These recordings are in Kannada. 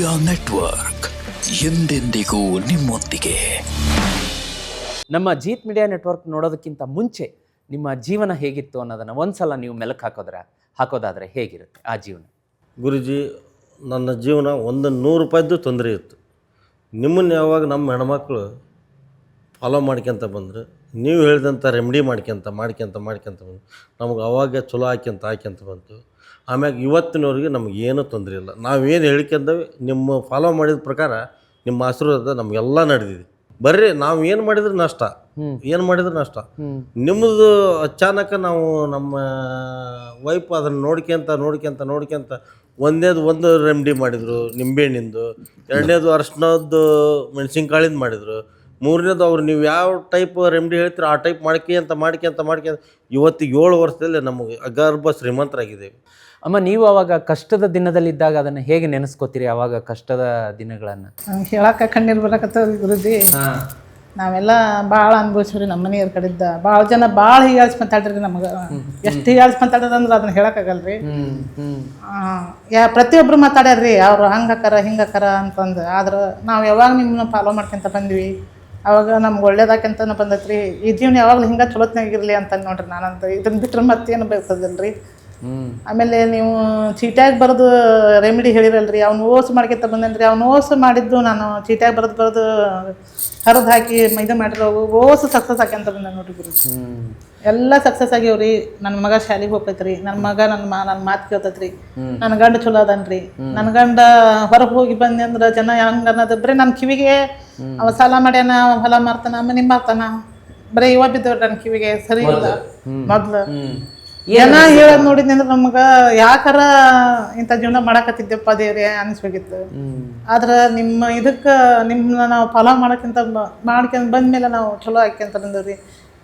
ಮೀಡಿಯಾ ನೆಟ್ವರ್ಕ್ ಎಂದೆಂದಿಗೂ ನಿಮ್ಮೊಂದಿಗೆ. ನಮ್ಮ ಜೀತ್ ಮೀಡಿಯಾ ನೆಟ್ವರ್ಕ್ ನೋಡೋದಕ್ಕಿಂತ ಮುಂಚೆ ನಿಮ್ಮ ಜೀವನ ಹೇಗಿತ್ತು ಅನ್ನೋದನ್ನು ಒಂದ್ಸಲ ನೀವು ಮೆಲುಕು ಹಾಕೋದಾದರೆ ಹೇಗಿರುತ್ತೆ ಆ ಜೀವನ? ಗುರುಜಿ, ನನ್ನ ಜೀವನ 100 ರೂಪಾಯಿದ್ದು ತೊಂದರೆ ಇತ್ತು. ನಿಮ್ಮನ್ನು ಯಾವಾಗ ನಮ್ಮ ಹೆಣ್ಮಕ್ಳು ಫಾಲೋ ಮಾಡ್ಕೊತ ಬಂದರು, ನೀವು ಹೇಳಿದಂಥ ರೆಮಿಡಿ ಮಾಡ್ಕೊತ ಬಂದು ನಮಗೆ ಅವಾಗ ಚಲೋ ಹಾಕ್ಯಂತ ಬಂತು. ಆಮ್ಯಾಗ ಇವತ್ತಿನವ್ರಿಗೆ ನಮಗೇನೂ ತೊಂದರೆ ಇಲ್ಲ. ನಾವೇನು ಹೇಳ್ಕೊಂಡೇವೆ ನಿಮ್ಮ ಫಾಲೋ ಮಾಡಿದ ಪ್ರಕಾರ ನಿಮ್ಮ ಆಶೀರ್ವಾದ ನಮಗೆಲ್ಲ ನಡೆದಿದೆ. ಬರ್ರಿ, ನಾವು ಏನು ಮಾಡಿದ್ರೆ ನಷ್ಟ, ನಿಮ್ಮದು ಅಚಾನಕ ನಾವು ನಮ್ಮ ವೈಫ್ ಅದನ್ನು ನೋಡ್ಕೊಂತ ಒಂದು ರೆಮಿಡಿ ಮಾಡಿದರು ನಿಂಬೆಹಣ್ಣಿಂದು, ಎರಡನೇದು ಅರಶಿನದ್ದು ಮೆಣಸಿನ್ಕಾಳಿಂದು ಮಾಡಿದರು, ಮೂರನೇದು ಅವ್ರು ನೀವು ಯಾವ ಟೈಪ್ ರೆಮಿಡಿ ಹೇಳ್ತೀರೋ ಆ ಟೈಪ್ ಮಾಡ್ಕೊಂತ ಇವತ್ತಿಗೆ 7 ವರ್ಷದಲ್ಲಿ ನಮಗೆ ಅಗರ್ಭ ಶ್ರೀಮಂತರಾಗಿದ್ದೇವೆ. ಅಮ್ಮ, ನೀವು ಅವಾಗ ಕಷ್ಟದ ದಿನದಲ್ಲಿದ್ದಾಗ ಅದನ್ನು ಹೇಗೆ ನೆನೆಸ್ಕೋತೀರಿ? ಅವಾಗ ಕಷ್ಟದ ದಿನಗಳನ್ನು ನಂಗೆ ಹೇಳಕ್ಕೆ ಕಣ್ಣೀರು ಬರಕತ್ತದ ಗುರುಜಿ. ನಾವೆಲ್ಲ ಭಾಳ ಅನುಭವಿಸ್ರಿ. ನಮ್ಮ ಮನೆಯವ್ರ ಕಡೆಯಿಂದ ಭಾಳ ಜನ ಭಾಳ ಹೀಗಾಳ್ಸಿ ಮಾತಾಡ್ರಿ. ನಮಗೆ ಎಷ್ಟು ಹೀಗಾಳ್ಸಿ ಮಾತಾಡ್ರಿ ಅಂದ್ರೆ ಅದನ್ನ ಹೇಳಕ್ಕಾಗಲ್ರಿ. ಪ್ರತಿಯೊಬ್ಬರು ಮಾತಾಡ್ಯಾರ್ರಿ, ಅವ್ರು ಹಂಗಾಕಾರ ಹಿಂಗಾಕಾರ ಅಂತಂದು. ಆದ್ರೆ ನಾವು ಯಾವಾಗ ನಿಮ್ಮನ್ನ ಫಾಲೋ ಮಾಡ್ಕೊಂತ ಬಂದ್ವಿ, ಅವಾಗ ನಮ್ಗೆ ಒಳ್ಳೇದಾಕಂತನ ಬಂದೈತ್ರಿ. ಈ ಜೀವನ ಯಾವಾಗಲೂ ಹಿಂಗೆ ಚಲೋತ್ನಾಗಿರಲಿ ಅಂತ ನೋಡ್ರಿ. ನಾನಂತ ಇದನ್ನ ಬಿಟ್ರೆ ಮತ್ತೇನು ಬಯಸೋದಿಲ್ರಿ. ಆಮೇಲೆ ನೀವು ಚೀಟ್ಯಾಗಿ ಬರೆದು ರೆಮಿಡಿ ಹೇಳಿರಲ್ರಿ, ಅವ್ನು ಓಸು ಮಾಡ್ಕೊತ ಬಂದೇನ್ರಿ. ಅವ್ನು ಓಸು ಮಾಡಿದ್ದು ನಾನು ಚೀಟ್ಯಾಗಿ ಬರೆದು ಹರಿದು ಹಾಕಿ ಇದು ಮಾಡಿರೋ ಓಸು ಸಕ್ಸಸ್ ಆಕ್ಯಂತ ಬಂದ ನೋಡ್ರಿ ಗುರು. ಎಲ್ಲ ಸಕ್ಸಸ್ ಆಗ್ಯಾವ್ರಿ. ನನ್ನ ಮಗ ಶಾಲೆಗೆ ಹೋಗ್ತೈತ್ರಿ, ನನ್ನ ಮಗ ನನ್ನ ಮಾತು ಕೇಳ್ತೈತ್ರಿ, ನನ್ನ ಗಂಡ ಚಲೋ ಅದನ್ರಿ. ನನ್ನ ಗಂಡ ಹೊರಗೆ ಹೋಗಿ ಬಂದೆ ಅಂದ್ರೆ ಜನ ಹೆಂಗ ಅನ್ನೋದು ಬರೀ ನನ್ನ ಕಿವಿಗೆ ಅವ ಸಾಲ ಮಾಡ್ಯಾನ, ಹೊಲ ಮಾರ್ತಾನ, ಮನೆ ಮಾರ್ತಾನ, ಬರೀ ಇವ ಬಿದ್ದವ್ರಿ ನನ್ನ ಕಿವಿಗೆ. ಸರಿ ಇಲ್ಲ ಮೊದ್ಲು ಜನ ಹೇಳೋದು ನೋಡಿದ್ನಿ ಅಂದ್ರೆ ನಮ್ಗೆ ಯಾಕಾರ ಇಂಥ ಜೀವನ ಮಾಡಕತ್ತಿದ್ದೆಪ್ಪ ದೇವ್ರೆ ಅನಿಸ್ಬೇಕಿತ್ತು. ಆದ್ರೆ ನಿಮ್ಮ ಇದಕ್ಕೆ ನಿಮ್ಮನ್ನ ನಾವು ಫಾಲೋ ಮಾಡ್ಕೊಂಡ್ ಬಂದ್ಮೇಲೆ ನಾವು ಚಲೋ ಹಾಕ್ಯಂತ ಬಂದವ್ರಿ.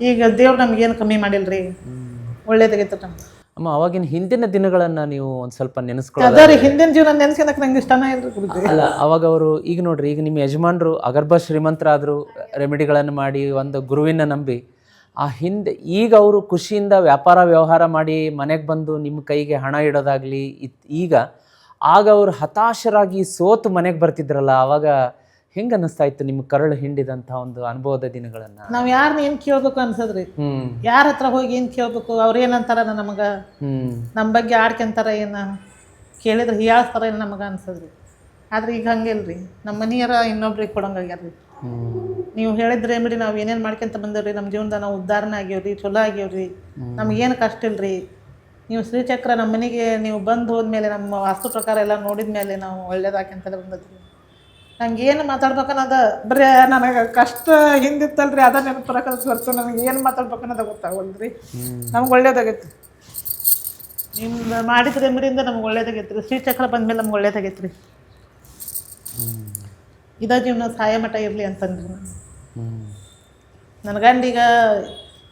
ಈಗ ದೇವ್ರು ನಮ್ಗೇನು ಕಮ್ಮಿ ಮಾಡಿಲ್ರಿ, ಒಳ್ಳೇದಾಗೈತೆ ನಮ್ಗೆ. ಅಮ್ಮ, ಅವಾಗಿನ ಹಿಂದಿನ ದಿನಗಳನ್ನು ನೀವು ಒಂದು ಸ್ವಲ್ಪ ನೆನೆಸ್ಕೊಳ್ಳೋದು? ಅದ ರೀ, ಹಿಂದಿನ ಜೀವನ ನೆನೆಸ್ಕೊಳಕ್ಕೆ ನಂಗೆ ಇಷ್ಟನೇ ಇಲ್ರಿ ಗುರುಜಿ. ಅಲ್ಲ, ಅವಾಗ ಅವರು ಈಗ ನೋಡ್ರಿ, ಈಗ ನಿಮ್ಮ ಯಜಮಾನ್ರು ಅಗರ್ಭ ಶ್ರೀಮಂತರಾದರು, ರೆಮಿಡಿಗಳನ್ನು ಮಾಡಿ ಒಂದು ಗುರುವಿನ ನಂಬಿ ಹಿಂದೆ ಈಗ ಅವರು ಖುಷಿಯಿಂದ ವ್ಯಾಪಾರ ವ್ಯವಹಾರ ಮಾಡಿ ಮನೆಗೆ ಬಂದು ನಿಮ್ಮ ಕೈಗೆ ಹಣ ಇಡೋದಾಗಲಿ ಈಗ ಆಗ ಅವರು ಹತಾಶರಾಗಿ ಸೋತು ಮನೆಗೆ ಬರ್ತಿದ್ರಲ್ಲ, ಆವಾಗ ಹೆಂಗೆ ಅನ್ನಿಸ್ತಾ ಇತ್ತು ನಿಮ್ಮ ಕರಳು ಹಿಂಡಿದಂಥ ಒಂದು ಅನುಭವದ ದಿನಗಳನ್ನು? ನಾವು ಯಾರನ್ನ ಏನು ಕೇಳ್ಬೇಕು ಅನ್ಸದ್ರಿ, ಯಾರ ಹತ್ರ ಹೋಗಿ ಏನು ಕೇಳ್ಬೇಕು, ಅವ್ರು ಏನಂತಾರ ನಮಗೆ, ನಮ್ಮ ಬಗ್ಗೆ ಆಡ್ಕೊಂತಾರ, ಏನು ಕೇಳಿದ್ರೆ ಹೀಯಾಳ್ತಾರ ಏನು ನಮಗೆ ಅನ್ಸದ್ರಿ. ಆದ್ರೆ ಈಗ ಹಂಗಿಲ್ರಿ, ನಮ್ಮ ಮನೆಯರ ಇನ್ನೊಬ್ರಿಗೆ ಕೊಡಂಗಾಗ್ಯಾರ್ರಿ. ನೀವು ಹೇಳಿದ್ರೆ ರೆಮಿಡಿ ನಾವು ಏನೇನು ಮಾಡ್ಕೊಂತ ಬಂದೇವ್ರಿ, ನಮ್ಮ ಜೀವನದಾಗ ನಾವು ಉದ್ಧಾರಣ ಆಗ್ಯಾವ್ರಿ, ಚಲೋ ಆಗ್ಯಾವ್ರಿ, ನಮಗೇನು ಕಷ್ಟ ಇಲ್ರಿ. ನೀವು ಶ್ರೀಚಕ್ರ ನಮ್ಮ ಮನೆಗೆ ನೀವು ಬಂದು ಹೋದ್ಮೇಲೆ ನಮ್ಮ ವಾಸ್ತು ಪ್ರಕಾರ ಎಲ್ಲ ನೋಡಿದ್ಮೇಲೆ ನಾವು ಒಳ್ಳೇದಾಕಂತಲೇ ಬಂದದ್ರಿ. ನಂಗೆ ಏನು ಮಾತಾಡ್ಬೇಕನ್ನೋದು ಬರೀ ನನಗೆ ಕಷ್ಟ ಹಿಂದಿತ್ತಲ್ರಿ, ಅದ ನೆನಪು ಬರಕತ್ ಹೊರತು ನನಗೆ ಏನು ಮಾತಾಡ್ಬೇಕನ್ನೋದು ಗೊತ್ತಾಗಲ್ರಿ. ನಮ್ಗೆ ಒಳ್ಳೇದಾಗೈತಿ, ನಿಮ್ದು ಮಾಡಿದ ರೆಮಿಡಿಯಿಂದ ನಮ್ಗೆ ಒಳ್ಳೇದಾಗೈತ್ರಿ. ಶ್ರೀಚಕ್ರ ಬಂದ್ಮೇಲೆ ನಮ್ಗೆ ಒಳ್ಳೇದಾಗೈತ್ರಿ. ಇದ ಜೀವನ ಸಹಾಯ ಮಠ ಇರಲಿ ಅಂತಂದ್ರಿ ನಾನು. ನನ್ನ ಗಂಡೀಗ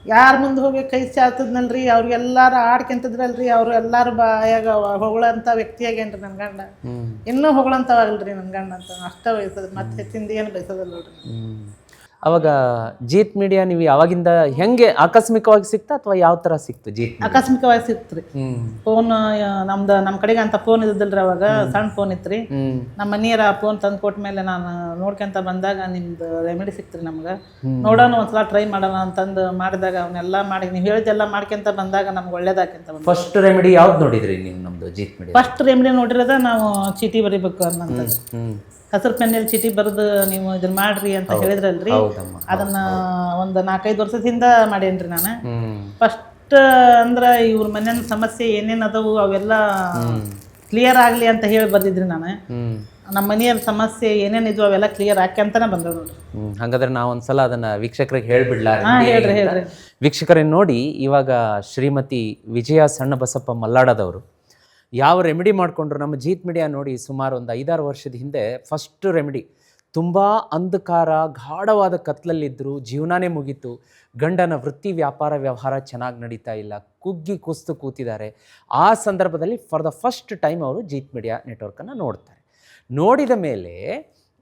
ಯಾರ ಮುಂದೆ ಹೋಗಿ ಕೈ ಚಾತದ್ನಲ್ರಿ, ಅವ್ರಿಗೆಲ್ಲಾರು ಆಡ್ಕೊಂತಿದ್ರಲ್ರಿ, ಅವ್ರು ಎಲ್ಲಾರು ಬಾಯಾಗ ಹೊಗಳಂಥ ವ್ಯಕ್ತಿ ಆಗ್ಯಾನ್ರಿ ನನ್ನ ಗಂಡ. ಇನ್ನೂ ಹೊಗಳಂತವಾಗಲ್ರಿ ನನ್ನ ಗಂಡ ಅಂತ ಅಷ್ಟೇ ಬಯಸೋದು, ಮತ್ತೆ ಹೆಚ್ಚಿಂದ ಏನು ಬಯಸೋದಲ್ಲ ನೋಡ್ರಿ. ಅವಾಗ ಜೀತ್ ಮೀಡಿಯಾ ನೀವು ಯಾವಾಗಿಂದ ಹೆಂಗೆ ಆಕಸ್ಮಿಕವಾಗಿ ಸಿಕ್ತಾ ಅಥವಾ ಯಾವ ಥರ ಸಿಕ್ತು? ಜೀತ್ ಆಕಸ್ಮಿಕವಾಗಿ ಸಿಕ್ತ್ರಿ. ಫೋನ್ ನಮ್ಮ ಕಡೆಗೆ ಅಂತ ಫೋನ್ ಇದ್ದಿಲ್ರಿ, ಅವಾಗ ಸಣ್ಣ ಫೋನ್ ಇತ್ರಿ. ನಮ್ಮ ಮನೆಯರ ಫೋನ್ ತಂದು ಕೊಟ್ಮೇಲೆ ನಾನು ನೋಡ್ಕೊಂತ ಬಂದಾಗ ನಿಮ್ದು ರೆಮಿಡಿ ಸಿಕ್ತ್ರಿ ನಮ್ಗೆ. ನೋಡೋಣ ಒಂದ್ಸಲ ಟ್ರೈ ಮಾಡೋಣ ಅಂತಂದು ಮಾಡಿದಾಗ ಅವನ್ನೆಲ್ಲ ಮಾಡಿ ನೀವು ಹೇಳಿದೆಲ್ಲ ಮಾಡ್ಕೊಂತ ಬಂದಾಗ ನಮ್ಗೆ ಒಳ್ಳೇದಾಕಂತ. ಫಸ್ಟ್ ರೆಮಿಡಿ ಯಾವ್ದು ನೋಡಿದ್ರಿ ನೀವು ನಮ್ದು ಜೀತ್ ಮೀಡಿಯಾ? ಫಸ್ಟ್ ರೆಮಿಡಿ ನೋಡಿರೋದ ನಾವು ಚೀಟಿ ಬರಿಬೇಕು ಅನ್ನಂತ ಹಸಿರು ಪೆನ್ನಲ್ಲಿ ಚೀಟಿ ಬರೆದು ನೀವು ಇದನ್ನ ಮಾಡ್ರಿ ಅಂತ ಹೇಳಿದ್ರಲ್ರಿ, ಅದನ್ನ ಒಂದು 4-5 ವರ್ಷದ ಹಿಂದ ಮಾಡೇನ್ರಿ ನಾನು. ಫಸ್ಟ್ ಅಂದ್ರೆ ಇವ್ರ ಮನೆಯ ಸಮಸ್ಯೆ ಏನೇನು ಅದಾವು ಅವೆಲ್ಲ ಕ್ಲಿಯರ್ ಆಗಲಿ ಅಂತ ಹೇಳಿ ಬಂದಿದ್ರಿ ನಾನು. ನಮ್ಮ ಮನೆಯ ಸಮಸ್ಯೆ ಏನೇನಿದ್ವು ಅವೆಲ್ಲ ಕ್ಲಿಯರ್ ಆಕ್ಯಂತಾನೆ ಬಂದ ನೋಡ್ರಿ. ಹಾಗಾದ್ರೆ ನಾವು ಒಂದ್ಸಲ ಅದನ್ನ ವೀಕ್ಷಕರಿಗೆ ಹೇಳ್ಬಿಡ್ಲಾ? ಹೇಳ್ರಿ. ವೀಕ್ಷಕರೇ ನೋಡಿ, ಇವಾಗ ಶ್ರೀಮತಿ ವಿಜಯ ಸಣ್ಣ ಬಸಪ್ಪ ಮಲ್ಲಾಡದವರು ಯಾವ ರೆಮಿಡಿ ಮಾಡಿಕೊಂಡ್ರು ನಮ್ಮ ಜೀತ್ ಮೀಡಿಯಾ ನೋಡಿ ಸುಮಾರು ಒಂದು 5-6 ವರ್ಷದ ಹಿಂದೆ ಫಸ್ಟ್ ರೆಮಿಡಿ. ತುಂಬ ಅಂಧಕಾರ ಗಾಢವಾದ ಕತ್ಲಲ್ಲಿದ್ದರು, ಜೀವನನೇ ಮುಗೀತು, ಗಂಡನ ವೃತ್ತಿ ವ್ಯಾಪಾರ ವ್ಯವಹಾರ ಚೆನ್ನಾಗಿ ನಡೀತಾ ಇಲ್ಲ, ಕುಗ್ಗಿ ಕುಸ್ತು ಕೂತಿದ್ದಾರೆ. ಆ ಸಂದರ್ಭದಲ್ಲಿ ಫಾರ್ ದ ಫಸ್ಟ್ ಟೈಮ್ ಅವರು ಜೀತ್ ಮೀಡಿಯಾ ನೆಟ್ವರ್ಕನ್ನು ನೋಡ್ತಾರೆ. ನೋಡಿದ ಮೇಲೆ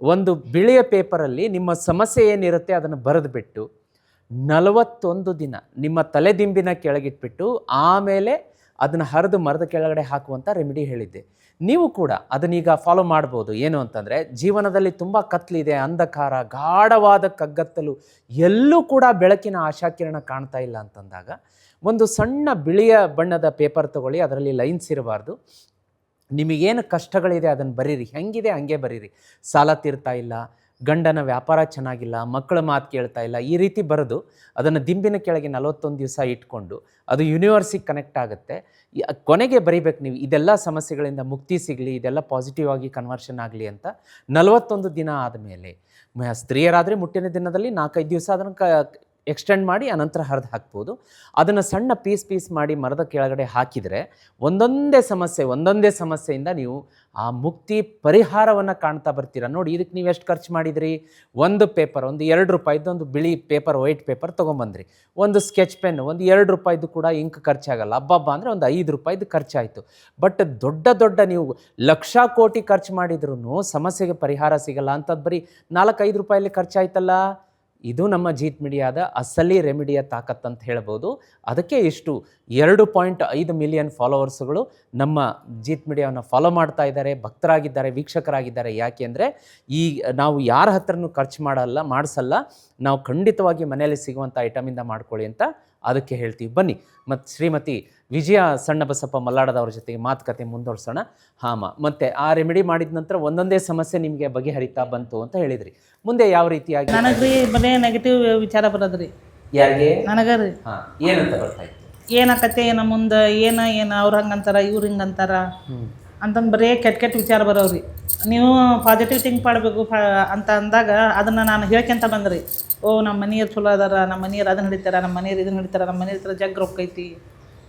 ಒಂದು ಬಿಳಿಯ ಪೇಪರಲ್ಲಿ ನಿಮ್ಮ ಸಮಸ್ಯೆ ಏನಿರುತ್ತೆ ಅದನ್ನು ಬರೆದುಬಿಟ್ಟು 41 ದಿನ ನಿಮ್ಮ ತಲೆದಿಂಬಿನ ಕೆಳಗಿಟ್ಬಿಟ್ಟು ಆಮೇಲೆ ಅದನ್ನು ಹರಿದು ಮರದ ಕೆಳಗಡೆ ಹಾಕುವಂಥ ರೆಮಿಡಿ ಹೇಳಿದ್ದೆ. ನೀವು ಕೂಡ ಅದನ್ನೀಗ ಫಾಲೋ ಮಾಡ್ಬೋದು. ಏನು ಅಂತಂದರೆ, ಜೀವನದಲ್ಲಿ ತುಂಬ ಕತ್ಲಿದೆ, ಅಂಧಕಾರ, ಗಾಢವಾದ ಕಗ್ಗತ್ತಲು, ಎಲ್ಲೂ ಕೂಡ ಬೆಳಕಿನ ಆಶಾಕಿರಣ ಕಾಣ್ತಾ ಇಲ್ಲ ಅಂತಂದಾಗ ಒಂದು ಸಣ್ಣ ಬಿಳಿಯ ಬಣ್ಣದ ಪೇಪರ್ ತೊಗೊಳ್ಳಿ, ಅದರಲ್ಲಿ ಲೈನ್ಸ್ ಇರಬಾರ್ದು. ನಿಮಗೇನು ಕಷ್ಟಗಳಿದೆ ಅದನ್ನು ಬರೀರಿ, ಹೆಂಗಿದೆ ಹಂಗೆ ಬರೀರಿ. ಸಾಲ ತೀರ್ತಾ ಇಲ್ಲ, ಗಂಡನ ವ್ಯಾಪಾರ ಚೆನ್ನಾಗಿಲ್ಲ, ಮಕ್ಕಳ ಮಾತು ಕೇಳ್ತಾ ಇಲ್ಲ, ಈ ರೀತಿ ಬರೆದು ಅದನ್ನು ದಿಂಬಿನ ಕೆಳಗೆ 41 ದಿವಸ ಇಟ್ಕೊಂಡು ಅದು ಯೂನಿವರ್ಸಿಗೆ ಕನೆಕ್ಟ್ ಆಗುತ್ತೆ. ಕೊನೆಗೆ ಬರೀಬೇಕು ನೀವು, ಇದೆಲ್ಲ ಸಮಸ್ಯೆಗಳಿಂದ ಮುಕ್ತಿ ಸಿಗಲಿ, ಇದೆಲ್ಲ ಪಾಸಿಟಿವ್ ಆಗಿ ಕನ್ವರ್ಷನ್ ಆಗಲಿ ಅಂತ. 41 ದಿನ ಆದಮೇಲೆ ಸ್ತ್ರೀಯರಾದರೆ ಮುಟ್ಟಿನ ದಿನದಲ್ಲಿ 4-5 ದಿವಸ ಅದನ್ನು ಎಕ್ಸ್ಟೆಂಡ್ ಮಾಡಿ ಅನಂತರ ಹರಿದು ಹಾಕ್ಬೋದು. ಅದನ್ನು ಸಣ್ಣ ಪೀಸ್ ಮಾಡಿ ಮರದ ಕೆಳಗಡೆ ಹಾಕಿದರೆ ಒಂದೊಂದೇ ಸಮಸ್ಯೆಯಿಂದ ನೀವು ಆ ಮುಕ್ತಿ ಪರಿಹಾರವನ್ನು ಕಾಣ್ತಾ ಬರ್ತೀರ. ನೋಡಿ, ಇದಕ್ಕೆ ನೀವು ಎಷ್ಟು ಖರ್ಚು ಮಾಡಿದ್ರಿ? ಒಂದು ಪೇಪರ್, ಒಂದು 2 ರೂಪಾಯಿದ್ದು ಒಂದು ಬಿಳಿ ಪೇಪರ್, ವೈಟ್ ಪೇಪರ್ ತೊಗೊಂಬಂದ್ರಿ. ಒಂದು ಸ್ಕೆಚ್ ಪೆನ್, ಒಂದು 2 ರೂಪಾಯಿದ್ದು ಕೂಡ ಇಂಕ್ ಖರ್ಚಾಗಲ್ಲ. ಹಬ್ಬ ಅಂದರೆ ಒಂದು 5 ರೂಪಾಯಿದ್ದು ಖರ್ಚಾಯಿತು. ಬಟ್ ದೊಡ್ಡ ನೀವು ಲಕ್ಷ ಕೋಟಿ ಖರ್ಚು ಮಾಡಿದ್ರೂ ಸಮಸ್ಯೆಗೆ ಪರಿಹಾರ ಸಿಗಲ್ಲ. ಅಂಥದ್ದು ಬರೀ 4-5 ರೂಪಾಯಲ್ಲಿ ಖರ್ಚಾಯ್ತಲ್ಲ. ಇದು ನಮ್ಮ ಜೀತ್ ಮೀಡಿಯಾದ ಅಸಲಿ ರೆಮಿಡಿಯ ತಾಕತ್ ಅಂತ ಹೇಳ್ಬೋದು. ಅದಕ್ಕೆ ಇಷ್ಟು 2.5 ಮಿಲಿಯನ್ ಫಾಲೋವರ್ಸ್ಗಳು ನಮ್ಮ ಜೀತ್ ಮೀಡಿಯಾವನ್ನು ಫಾಲೋ ಮಾಡ್ತಾ ಇದ್ದಾರೆ, ಭಕ್ತರಾಗಿದ್ದಾರೆ, ವೀಕ್ಷಕರಾಗಿದ್ದಾರೆ. ಯಾಕೆ ಅಂದರೆ ನಾವು ಯಾರ ಹತ್ರನೂ ಖರ್ಚು ಮಾಡಿಸಲ್ಲ. ನಾವು ಖಂಡಿತವಾಗಿ ಮನೆಯಲ್ಲಿ ಸಿಗುವಂಥ ಐಟಮಿಂದ ಮಾಡ್ಕೊಳ್ಳಿ ಅಂತ ಅದಕ್ಕೆ ಹೇಳ್ತೀವಿ. ಬನ್ನಿ ಮತ್ತು ಶ್ರೀಮತಿ ವಿಜಯ ಸಣ್ಣಬಸಪ್ಪ ಮಲ್ಲಾಡದವ್ರ ಜೊತೆಗೆ ಮಾತುಕತೆ ಮುಂದುವರ್ಸೋಣ. ಮತ್ತು ಆ ರೆಮಿಡಿ ಮಾಡಿದ ನಂತರ ಒಂದೊಂದೇ ಸಮಸ್ಯೆ ನಿಮಗೆ ಬಗೆಹರಿತಾ ಬಂತು ಅಂತ ಹೇಳಿದ್ರಿ. ಮುಂದೆ ಯಾವ ರೀತಿಯಾಗಿ? ನನಗೆ ರೀ ಬರೀ ನೆಗೆಟಿವ್ ವಿಚಾರ ಬರೋದ್ರಿ. ಯಾರಿಗೆ? ನನಗೆ ರೀ. ಏನಂತ ಬರ್ತಾಯಿತ್ತು? ಏನಾಕತ್ತೆ, ಏನ ಮುಂದೆ ಏನು ಅವ್ರು ಹಂಗಂತಾರ, ಇವ್ರು ಹಿಂಗಂತಾರ ಅಂತಂದು ಬರೀ ಕೆಟ್ಟ ವಿಚಾರ ಬರೋವ್ರಿ. ನೀವು ಪಾಸಿಟಿವ್ ಥಿಂಕ್ ಮಾಡಬೇಕು ಅಂತ ಅಂದಾಗ ಅದನ್ನು ನಾನು ಹೇಳ್ಕೊಂತ ಬಂದ್ರಿ. ನಮ್ಮ ಮನೆಯವ್ರು ಚಲೋ ಅದಾರ, ನಮ್ಮ ಮನೆಯವ್ರು ಅದನ್ನು ಹಿಡಿತಾರ, ನಮ್ಮ ಮನೆಯವ್ರು ಇದನ್ನು ಹಿಡಿತಾರ, ನಮ್ಮ ಮನೆಯವ್ರ ಹತ್ರ ಜಗ್ ರೊಕ್ಕ ಐತಿ,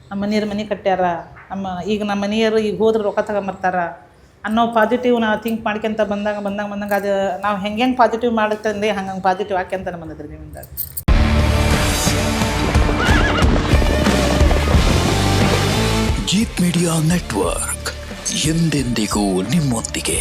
ನಮ್ಮ ಮನೆಯವ್ರು ಮನೆ ಕಟ್ಟ್ಯಾರ, ನಮ್ಮ ಮನೆಯವರು ಈಗ ಹೋದ್ರೆ ರೊಕ್ಕ ತಗೊಂಬರ್ತಾರ ಅನ್ನೋ ಪಾಸಿಟಿವ್ ನಾವು ಥಿಂಕ್ ಮಾಡ್ಕೊಂತ ಬಂದಂಗೆ ಅದು ನಾವು ಹೆಂಗೆ ಪಾಸಿಟಿವ್ ಮಾಡುತ್ತಂದ್ರೆ ಹಂಗೆ ಪಾಸಿಟಿವ್ ಹಾಕ್ಯಂತ ಬಂದದ್ರಿ ನಿಮ್ಮಿಂದ. ಜೀತ್ ಮೀಡಿಯಾ ನೆಟ್ವರ್ಕ್ ಎಂದೆಂದಿಗೂ ನಿಮ್ಮೊಂದಿಗೆ.